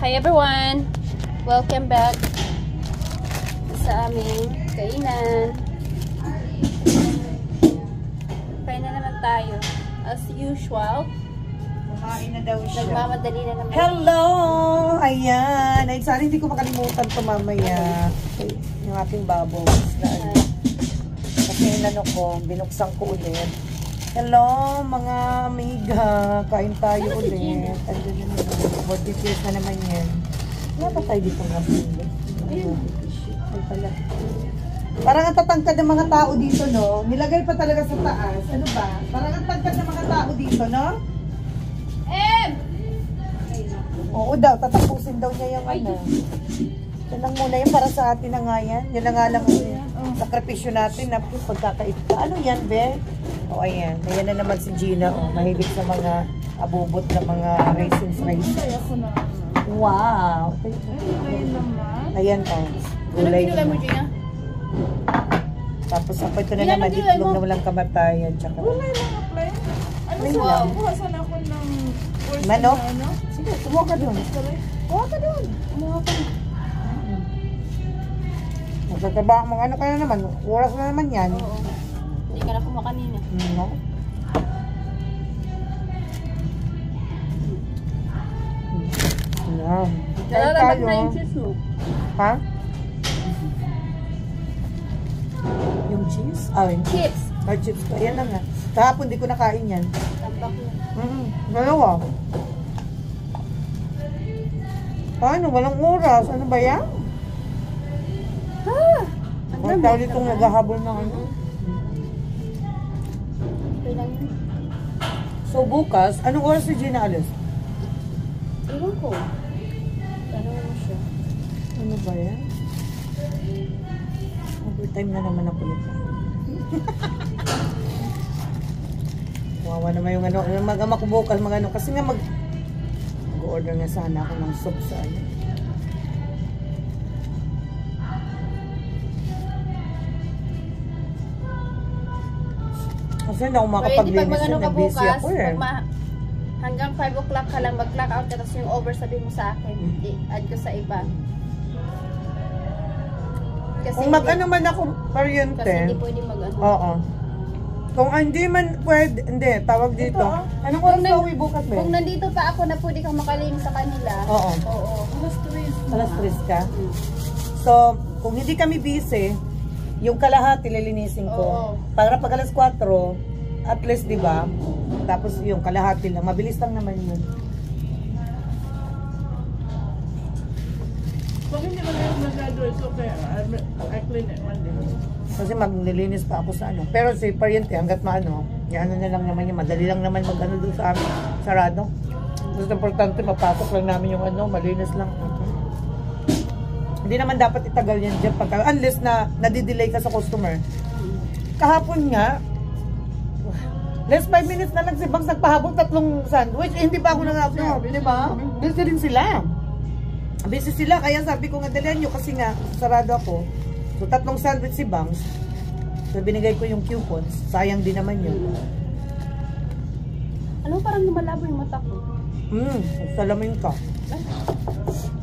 Hi everyone! Welcome back sa aming kainan. Kain na naman tayo. As usual. Kumain na daw siya. Nagmamadali na naman. Hello! Ayan. Ay, sana hindi ko makalimutan ito mamaya. Yung aking bubbles. Kasi inano ko, binuksan ko ulit. Hello, mga amiga. Kain tayo ulit. Andun yun. 40 years na naman yan. Wala pa tayo dito nga pili. Ay pala. Parang ang tatangkad ng mga tao dito, no? Nilagay pa talaga sa taas. Ano ba? Parang ang tangkad ng mga tao dito, no? Oo daw, tatapusin daw niya yung ano. Yan lang muna yun para sa atin na nga yan. Yan na nga lang yung sakripisyo natin na pagkakait ka. Ano yan, be? O ayan, ayan na naman si Gina. O, mahilig sa mga abubot na mga raisins. Wow! Ayan o. Gulay mo, Gina? Tapos ako ito na naman, itlog na walang kamatayan. Tsaka Gulay lang apply. Ano Ayun sa lang. buhasan ako ng course Manok? na ano? Sige, kumuha ka doon. Kumuha ka doon. Kumuha ka doon. Magtatrabaho mga ano ka na naman. Oras na naman yan. Oo. Hindi ka na kumuha kanina. No? Ayan. Nalalabat na yung cheese mo. Ha? Yung cheese? Ah, yung Chips. Or chips ko. Ayan lang nga. Kahapon di ko nakain yan. Tambak na. Dalawa. Paano? Walang oras. Ano ba yan? Ah! Ang tao ditong naghahabol ng ano. Okay lang yun. So bukas, anong oras si Gina alis? Ewan ko. Tanong mo siya. Ano ba yan? Overtime na naman ako nito. Wawa naman yung ano. Mag-ama ko bukas mga ano. Kasi nga mag-order nga sana ako ng soup sa ano. Kasi hindi ako makapaglinis na busy ako eh. Hanggang 5 o'clock ka lang mag-clock out ka, tapos yung over sabi mo sa akin, i-add ko sa iba. Kasi Kung mag-ano man ako kasi paryente. hindi pwede mag-ano. Oo. Kung hindi man pwede, hindi, tawag dito. Anong oras na uwi bukas ba? Kung nandito pa ako na pwede kang makalinis sa kanila. Oo. Oo. Alas 3 ka? So, kung hindi kami busy, yung kalahati lilinisin ko. Oo. Para pag alas 4, at least, di ba? Tapos yung kalahati lang. Mabilis lang naman yun. Pag hindi mo na yung masyado, it's okay. I clean it Monday. Kasi maglilinis pa ako sa ano. Pero si pariente, hanggat maano, yan na lang naman yung madali lang naman mag-ano doon sa amin. Sarado. Gusto importante, mapasok lang namin yung ano, malinis lang. Hindi naman dapat itagal yan dyan pagka, unless na nadidelay ka sa customer. Kahapon nga, less 5 minutes na lang si Bangs nagpahabol 3 sandwich. Eh, hindi pa ako nang-upload, di ba? Busy rin sila. Busy sila, kaya sabi ko nga dalihan nyo kasi nga, sarado ako. So, 3 sandwich si Bangs. So, binigay ko yung coupons. Sayang din naman yun. Ano parang lumalabo yung mata ko? Salamin ka.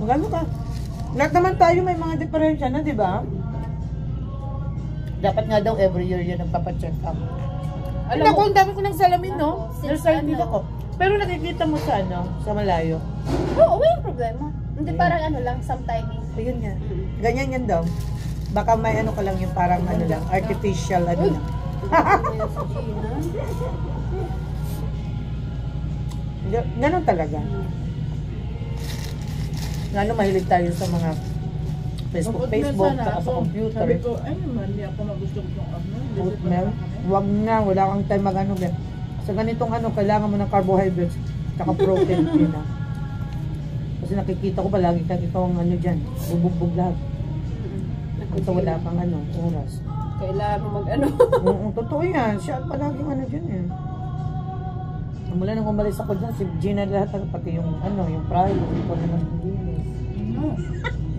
Magano ka? Lahat naman tayo may mga diferensya na, di ba? Dapat nga daw every year yun nagpapacheck up. Alam mo, ang dami ko ng salamin, no? Excited ako. Pero nakikita mo sa ano, sa malayo. Oo, walang problema. Hindi parang ano lang, sometime. Ayun nga. Ganyan yan daw. Baka may ano ka lang yung parang ano lang, artificial ano lang. Ganun talaga. Lalo mahilig tayo sa mga Facebook, saka sa computer. Sabi ko, ay naman, hindi ako magusto ko itong ano. Oatmeal. Huwag na, wala kang time mag-ano. Sa ganitong ano, kailangan mo ng carbohydrates saka protein din na. Kasi nakikita ko palagi kang ikaw ang ano dyan, bubugbog lahat. Ito wala kang ano, oras. Kailangan mo mag-ano. Oo, totoo yan. Siya palagi ano dyan eh. Mula nang umalis ako dyan, si Gina lahat, pati yung ano, yung pride, ikaw naman hindi.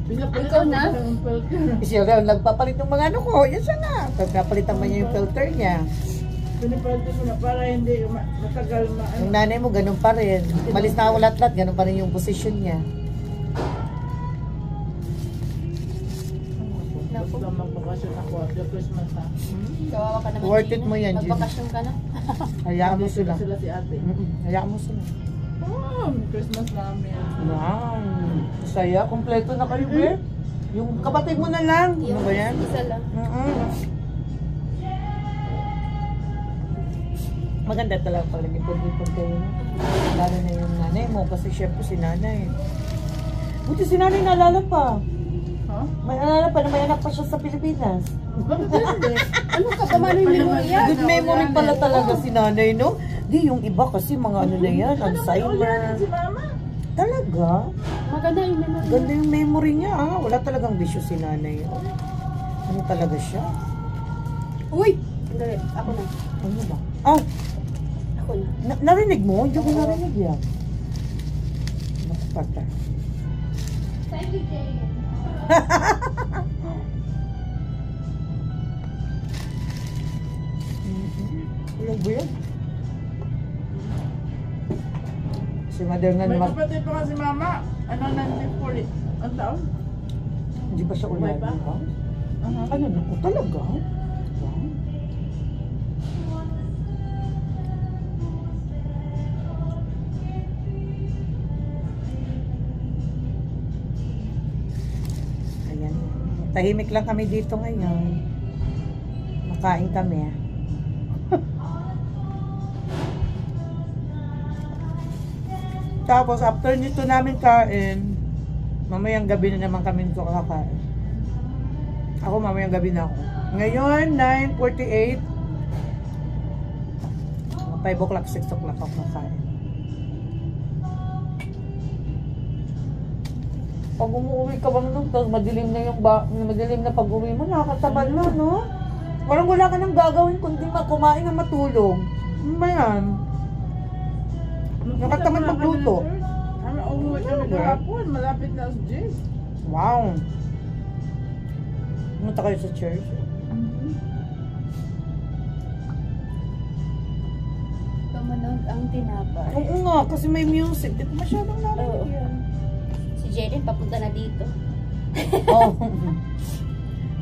Ikaw na? Siya lang, nagpapalit ng mga ano ko. Yan siya nga. Pagkapalitan man niya yung filter niya. Pinipalito ko na para hindi matagal Yung nanay mo, ganun pa rin. Malis na ako lahat-lahat, ganun pa rin yung position niya. magbakasyon ako after Christmas ha. Kawawa ka naman. Worth it Gina. mo yan, Gina. Magbakasyon ka na. Hayaan mo sila. Sila si ate. Hayaan mo sila. Oh, Christmas namin. Wow. Saya. Kompleto na kayo, be. Yung kapatid mo na lang. Ano ba yan? Isa lang. Maganda talaga pag nag-ipon-ipon kayo. Lalo na yung nanay mo. Kasi syempre si nanay. Buti si nanay naalala pa. Ha? May alala pa na may anak pa siya sa Pilipinas. Bakit hindi? Ano ka ba? Ano yung memorya? Good memory pala talaga si nanay, no? Di, yung iba kasi mga ano na yan, Alzheimer. Si mama. Talaga? Maganda yung memorya. Ganda yung memory niya, ah. Wala talagang bisyo si nanay. Ano talaga siya? Uy! Hindi, ako na. Ano ba? Ah, Ako na. narinig mo? Hindi ko narinig yan. Nakapata. Thank you, Jay. Ano ba yan? Si mother nga May naman, kapatid pa kasi mama. Ano, 94 eh. Ang taon? hindi pa siya ulan. Buhay pa? Ano na po talaga? Wow. Ayan. Tahimik lang kami dito ngayon. Makain kami. Tapos after nito namin kain, mamayang gabi na naman kami nito kakain. Ako mamayang gabi na ako. Ngayon, 9:48. 5 o'clock, 6 o'clock ako kakain. Pag umuwi ka bang nung, tapos madilim na yung madilim na pag-uwi mo, nakakatabal na, no? Parang wala ka nang gagawin kundi kumain na matulog. Ano ba yan? Nakatamad magluto. Ano, umuwi kami kahapon. Malapit na sa Jay. Wow. Pumunta kayo sa church? Tumunog ang tinapay. Oo nga, kasi may music. Di ko masyadong narinig yan. Si Jaden papunta na dito. Oh.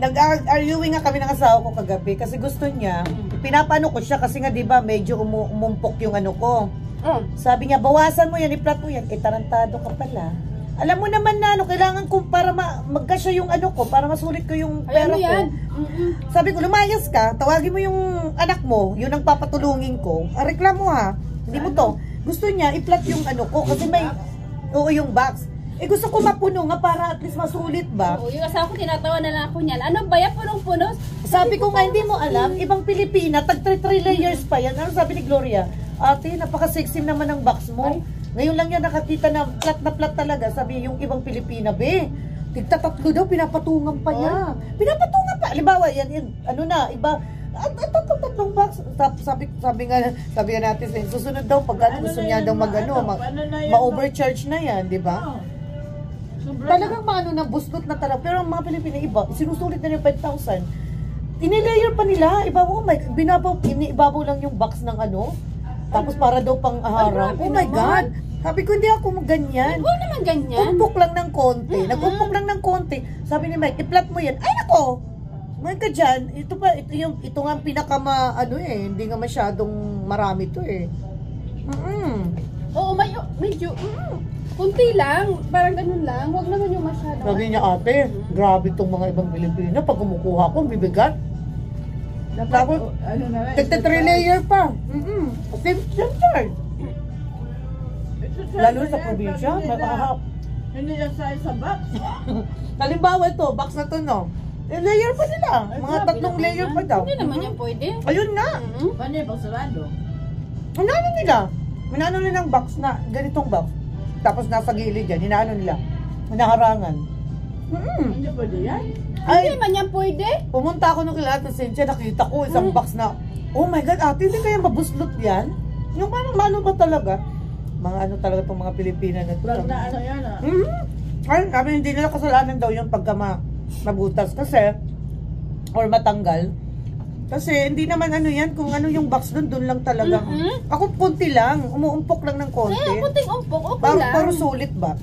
Nag-arguing nga kami ng asawa ko kagabi kasi gusto niya, pinapano ko siya kasi nga 'di ba medyo umumpok yung ano ko. Sabi niya, bawasan mo yan, i-flat mo yan. Eh, tarantado ka pala. Alam mo naman na, ano, kailangan ko para magkasya yung ano ko, para masulit ko yung pera ko. Yan. Sabi ko, lumayas ka, tawagin mo yung anak mo, yun ang papatulungin ko. Reklamo ha, hindi mo to. Gusto niya, i-flat yung ano ko, kasi may, oo, yung box. Eh, gusto ko mapuno nga para at least masulit ba? Oo, yung asawa ko tinatawa na lang ako niyan. Ano ba yan? Punong-puno? Sabi ko nga, hindi mo alam, ibang Pilipina, tag 3 layers pa yan. Ano sabi ni Gloria? Ate, napaka-sexy naman ang box mo. Ngayon lang yan nakakita na flat talaga. Sabi yung ibang Pilipina, be, tigtatatlo daw, pinapatungan pa niya. Pinapatungan pa. Halimbawa, yan, ano na, iba, tatlong box. Sabi nga natin, susunod daw, pag gusto niya daw ma-overcharge na yan, di ba? Talagang maano na, bustot na talaga. Pero ang mga Pilipina, iba, sinusulit na yung 5,000. Inilayer pa nila, ibabaw, inibabaw lang yung box ng ano. Tapos para daw pang harang. Oh my God! Sabi ko, hindi ako ganyan. Huwag naman ganyan. Umpok lang ng konti. Nag-umpok lang ng konti. Sabi ni Mike, i-flat mo yan. Ay, nako! Ngayon ka dyan, ito nga ang hindi nga masyadong marami to eh. Oo, medyo, kunti lang. Parang ganun lang. Huwag naman yung masyado. Sabi niya, ate, grabe itong mga ibang Pilipino. Pag kumukuha ko, bibigat. Tapos, tagta 3 layer pa. Same charge. Lalo sa probinsya, makakahap. Hindi yan sa box. Halimbawa ito, box na to, no? Layer pa nila. Mga 3 layer pa daw. Hindi naman yan pwede. Ayun na. Paano yung pagsarado? Hinano nila. Hinano nila ng box na, ganitong box. Tapos nasa gilid yan, hinano nila. Hinaharangan. Hindi pwede yan. Hindi naman yan pwede. Pumunta ako nung kila Ate Cynthia, nakita ko isang box na, oh my God, ate, hindi kaya mabuslot yan? Yung parang ano ba talaga? Mga ano talaga itong mga Pilipina na ito. Pag na ano yan ah. Ay, kami hindi nila kasalanan daw yung pagka mabutas kasi, or matanggal. Kasi hindi naman ano yan, kung ano yung box doon lang talaga. Ako punti lang, umuumpok lang ng konti. Kunting umpok, okay lang. Pero sulit ba?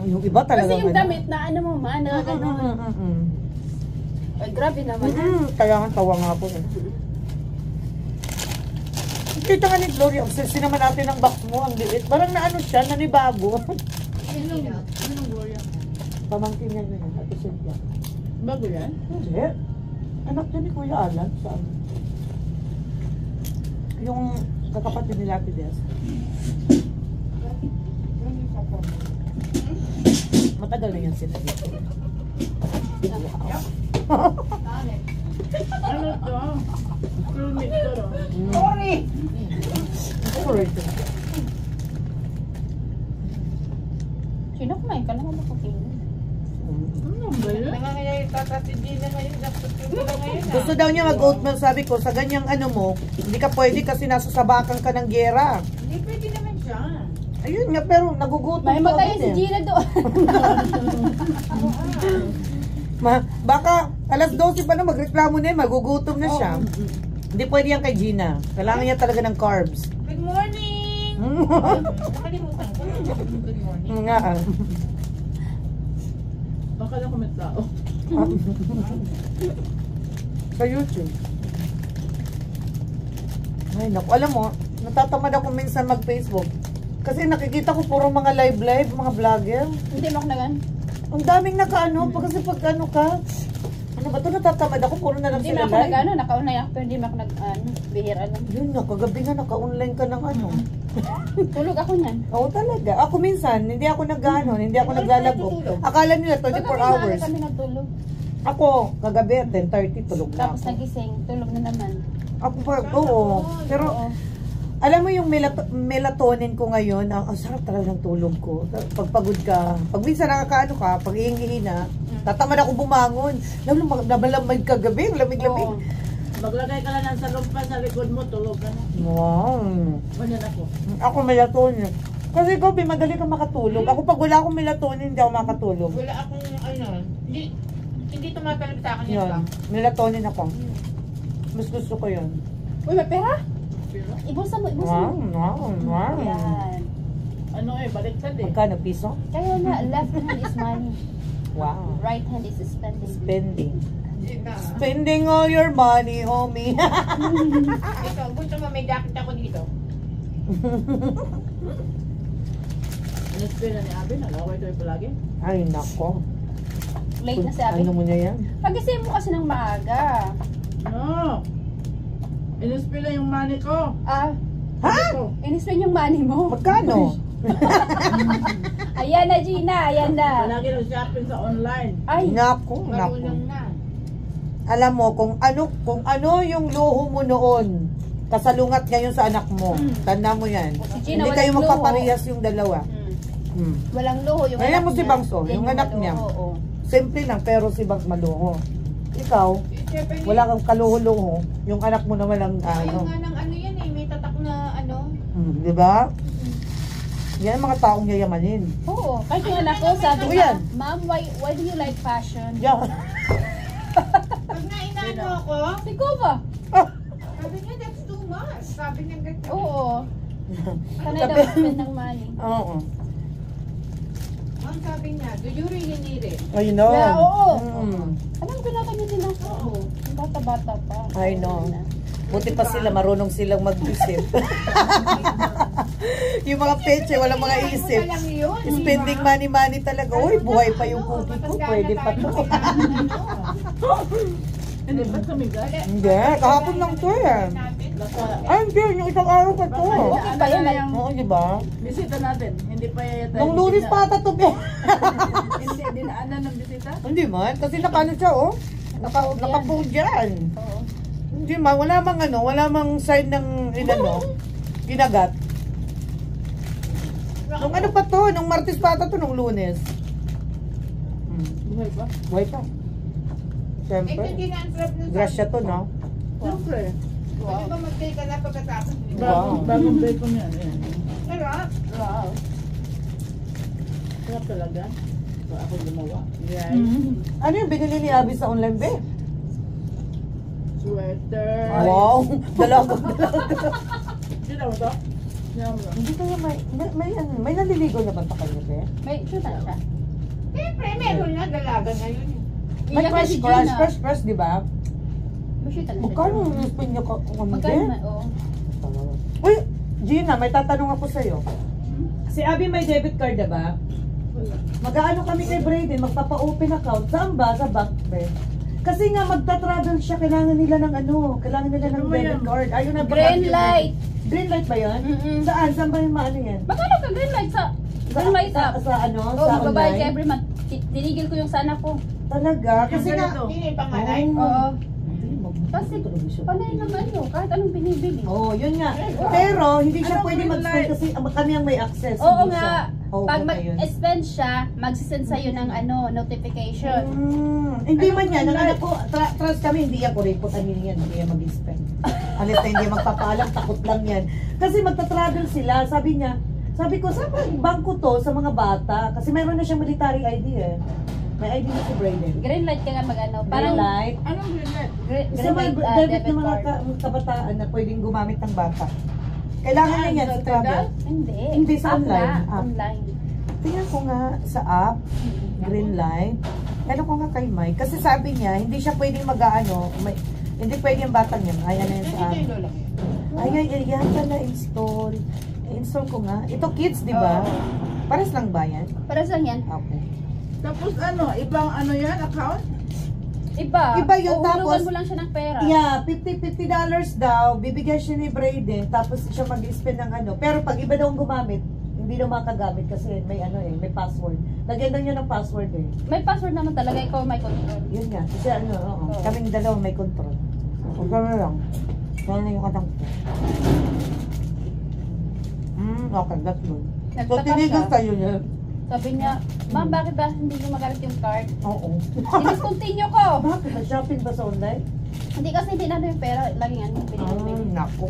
Yung iba talaga. Kasi yung damit na ano mo ma, na Ay, grabe naman. Kaya nga tawa nga po. Kita nga ni Gloria, obsession naman natin ang box mo, ang liit. Parang naano siya, nanibago. Anong Gloria? Pamangkin niya yun, Ate Cynthia. Bago yan? Hindi. Anak niya ni Kuya Alan. Saan? Yung kakapatid nila Ate Des. Matagal na yan sila dito. Ano to? Full meat to, no? Sorry! Sorry. Sino kumain ka naman ako tingin? Ano ba yun? Gusto daw niya mag-oatmeal, sabi ko, sa ganyang ano mo, hindi ka pwede kasi nasa sabakan ka ng gera. Hindi pwede naman siya. Ayun nga, pero nagugutom May ka matayin agad si eh. Gina doon. Baka alas 12 pa na magreklamo na yun, magugutom na siya. Hindi pwede yan kay Gina. Kailangan niya talaga ng carbs. Good morning! Nakalimutan ko. Good morning. Nga. Baka lang kami tao. Sa YouTube. Ay, naku. Alam mo, natatamad ako minsan mag-Facebook. Kasi nakikita ko puro mga live, mga vlogger. Hindi mo ako nagan. Ang daming nakaano, kasi pag ano ka, ano ba ito, natatamad ako, puro na lang Hindi mo sila ako live. nag-ano, nakaunay ako, pero hindi mo ako bihira lang. Yun na, kagabi nga naka-online ka ng ano. Tulog ako niyan. Oo talaga. Ako minsan, hindi ako nag-ano, hindi ako naglalago. Akala nila 24 hours. Kami nagtulog. Ako, kagabi, 10:30, tulog na Tapos ako. nagising, tulog na naman. Ako pa, oo. Pero, Oo. alam mo yung melatonin ko ngayon, ang sarap talaga ng tulog ko. Pag pagod ka, pag minsan nakakaano ka, pag ihingi na, tatamad ako bumangon. Nabalamig kagabi, ang lamig-lamig. Oo. Maglagay ka lang ng salumpa sa likod mo, tulog ka na. Wow. Ganyan ako. Ako melatonin. Kasi ikaw, madali ka makatulog. Ako pag wala akong melatonin, hindi ako makatulog. Wala akong ano, hindi tumatalab sa akin yan Yun, lang. melatonin ako. Mas gusto ko yun. Uy, may pera? Pero, Ibulsa mo, ibulsa Wow, mo. wow. Yan. ano baliktad eh. Magkano piso? Kaya nga, left hand is money. Wow. Right hand is spending. Spending. Spending all your money, homie. Ito, gusto mo may jacket ako dito. Ano spela ni Abby? Nalaway ito yung palagi? Ay, nako. Late na sabi. Ano mo na yan? Pagising mo kasi ng maaga. No! Inispila yung money ko. Ah, Ha? Ito. in-spend yung money mo. Magkano? Ayan na, Gina. Ayan na. Palagi ng shopping sa online. Ay, Nako, nako. Marunong na. Alam mo, kung ano yung luho mo noon, kasalungat ngayon sa anak mo. Tanda mo yan. Si Gina, Hindi kayo walang luho. magpaparehas yung dalawa. Walang luho yung Ayan anak mo si niya. Bangso, Yan yung anak niya. Oo. Simple lang, pero si Bangs maluho. Ikaw, wala kang kaluho-luho. Yung anak mo naman ang ano. ng ano yan eh, may tatak na ano. Di ba? Yan ang mga taong yayamanin. Oo. Kahit yung anak ko, sabi Ano niya, yan? Ma'am, why do you like fashion? Yan. Pag nainano ako, Ikaw ba? sabi niya that's too much. Sabi niya ganito. Oo. Sanay daw spend ng money. Oo. Ang sabi niya, do you really need it? I know. Yeah, oo. Mm. Anong pinakanya din ako? Ang bata-bata pa. I know. Buti pa sila, marunong silang mag-isip. Yung mga peche, walang mga isip. Lang yun. Spending money talaga. Uy, buhay pa yung cookie ko. Pwede pa to. Hindi, ba't sumigat? Hindi, kahapon lang to eh. Ay, hindi. Yung isang araw pa to. Okay ba yan? Oo, di ba? Bisita natin. Hindi pa yata. Nung lunes pa ata to, be. Hindi, dinaanan ng bisita. Hindi man. Kasi nakano siya, oh. Nakapood dyan. Oo. Hindi man. Wala mang ano. Wala mang sign ng inano. Ginagat. Nung ano pa to? Nung Martes pa ata to. Nung Lunes. Buhay pa? Buhay pa. Siyempre. Grasya to, no? Siyempre. Wow. ba mag-take ka na pagkatapos? Wow. Bagong bacon yan. Ayan. Sarap. Wow. Sarap talaga. So, ako gumawa. Yan. Ano yung binili ni Abby sa online, be? Sweater. Wow. Dalaga. Sino mo to? Sino mo to? Hindi kaya may naliligaw na ba sa kanya, be? May shoot na siya. Siyempre, meron na dalaga ngayon. May Iyak fresh si crush, Gina. fresh, di ba? Masya talaga. Magkano yung spin niyo kung ano Magkano din? na, oo. Uy, Gina, may tatanong ako sa'yo. Si Abby may debit card, diba? Mag-aano kami kay Brayden, magpapa-open account. Saan ba? Sa bank, be? Kasi nga magta-travel siya, kailangan nila ng kailangan nila ng debit card. Ayun na, Green light. Green light ba yun? Mm-mm. Saan? Saan ba yung maano yan? Magkano ka green light sa green light app? Sa ano? Oo, Sa magbabayad ka online? every month. Tinigil ko yung sana ko. Talaga? Kasi nga... Hindi pangalay. Oo. Kasi Kasi panay naman yun, kahit anong binibili. oh, yun nga. Pero hindi siya Anong pwede green mag-spend light? kasi kami ang may access. Oo hindi nga. siya. Oo, Pag baka yun. mag-spend siya, magsisend sa'yo ng notification. Hindi Anong man yan. green Ang light? anak ko, trust kami, hindi yan kuripot ang yan. Hindi yan mag-spend. Alis na hindi yan magpapaalam, takot lang yan. Kasi magta-travel sila. Sabi ko, saan ba yung bangko to sa mga bata? Kasi meron na siyang military ID eh. May ID na si Brayden. Green light ka nga mag-ano. Parang Parang light. Anong green light? Isa may light, debit ng mga kabataan na pwedeng gumamit ng bata. Kailangan niya yan sa travel. Hindi. Hindi, sa App online. na, App. online. Tingnan ko nga sa app, green light. Ano ko nga kay Mike. Kasi sabi niya, hindi siya pwedeng mag-ano, hindi pwede yung batang yan. Ayan na yun sa app. Ay, yan pala install. I-install ko nga. Ito kids, di ba? Pares lang ba yan? Para saan yan? Okay. Tapos ano, ibang ano yan, account? Iba. Iba yun, Uhulugan tapos- mo lang siya ng pera. Yeah, $50 daw. Bibigyan siya ni Brayden. Tapos siya mag-spend ng ano. Pero pag iba daw ang gumamit, hindi daw makagamit kasi may may password. Lagyan daw niya ng password eh. May password naman talaga, ikaw may control. Yun nga. Kasi oo. Oo. Kaming dalawa may control. Huwag ka lang. Kaya na yung katang ko. Okay, that's good. So, Nagtaka tinigil siya. kayo niya. Sabi niya, ma'am, bakit ba hindi gumagamit yung card? Oo. I-discontinue ko. Bakit? Shopping ba sa online? Hindi kasi hindi natin yung pera. Laging ano, binibili. Nako.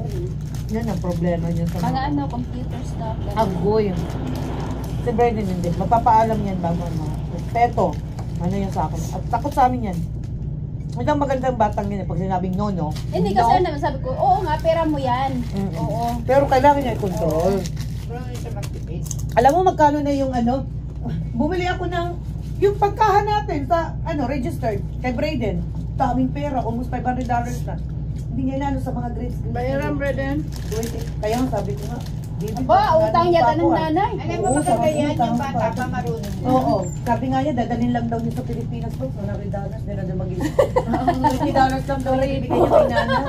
Yan ang problema niya sa Mga ano, computer stuff. ganun. Agoy. Si Brayden hindi. Magpapaalam yan bago ano. Respeto. Ano yan sa akin. At takot sa amin yan. Ito ang magandang batang yan eh. Pag sinabing no. Hindi kasi ano naman sabi ko, oo nga, pera mo yan. Mm-mm. Oo. Pero kailangan niya i-control. Pero hindi siya magtipid. Alam mo magkano na yung ano? Bumili ako ng yung pagkahan natin sa registered kay Brayden. Daming pera, almost $500 na. Hindi niya inano sa mga grades. Bayaran, Breden. 20. Kaya nga sabi ko nga, baby, Aba, utang niya yata ng nanay. Alam mo, Oo, maganda sabi yan, ko, yung tama bata pa. pa marunong. Oo. Sabi nga niya, dadalhin lang daw niya sa Pilipinas bro. So, $100 din na daw mag-isip. $20 lang daw rin ibigay niya kay nana.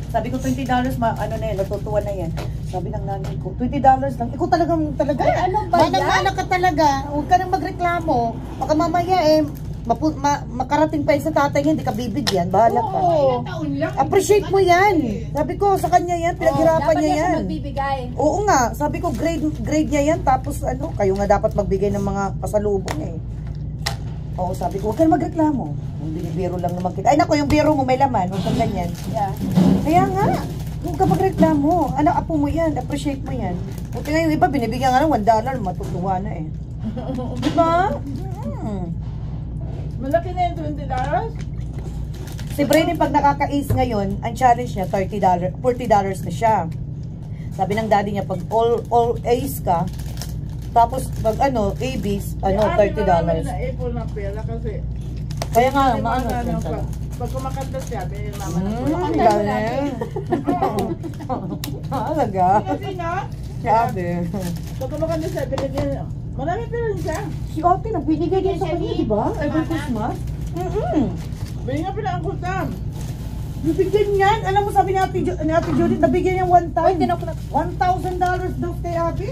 Sabi ko, $20, ano na yan, natutuwa na yan. Sabi ng nanay ko, $20 lang. Ikaw talaga. Ay, ano ba yan? Manang-mana ka talaga. Huwag ka nang magreklamo. Baka mamaya makarating pa yun sa tatay niya, hindi ka bibigyan. Bahala ka. Oo. Taon lang. Appreciate mo yan. Sabi ko, sa kanya yan, pinaghirapan Dapat niya niya siya yan. magbibigay. Oo nga, sabi ko grade niya yan, tapos kayo nga dapat magbigay ng mga pasalubong eh. Oo, sabi ko, huwag ka na magreklamo. Yung binibiro lang naman kita. Ay nako, yung biro mo may laman, huwag kang ganyan. Yeah. Kaya nga, huwag ka magreklamo. Ano, apo mo yan, appreciate mo yan. Huwag nga yung iba, binibigyan nga ng $1, matutuwa na eh. Diba? Malaki na yung $20? Si Brayden pag nakaka-ace ngayon, ang challenge niya, $40 na siya. Sabi ng daddy niya, pag all A's ka, tapos pag AB's, $30. na ipon ng pera kasi. Kaya nga, Hindi maano mo siya. alam, pag kumakanta siya, binili mama ng pera. Galing. Talaga. Kasi nga, Sabi. pag kumakanta siya, binili marami pera rin siya. Si Ate, nagbinigay din sa kanya, di ba? Every Christmas. Binili nga pala ang kutam. Bibigyan yan. Alam mo, sabi ni Ate Judith, nabigyan niya one time. Uy, tinok na. $1,000 daw kay Ate.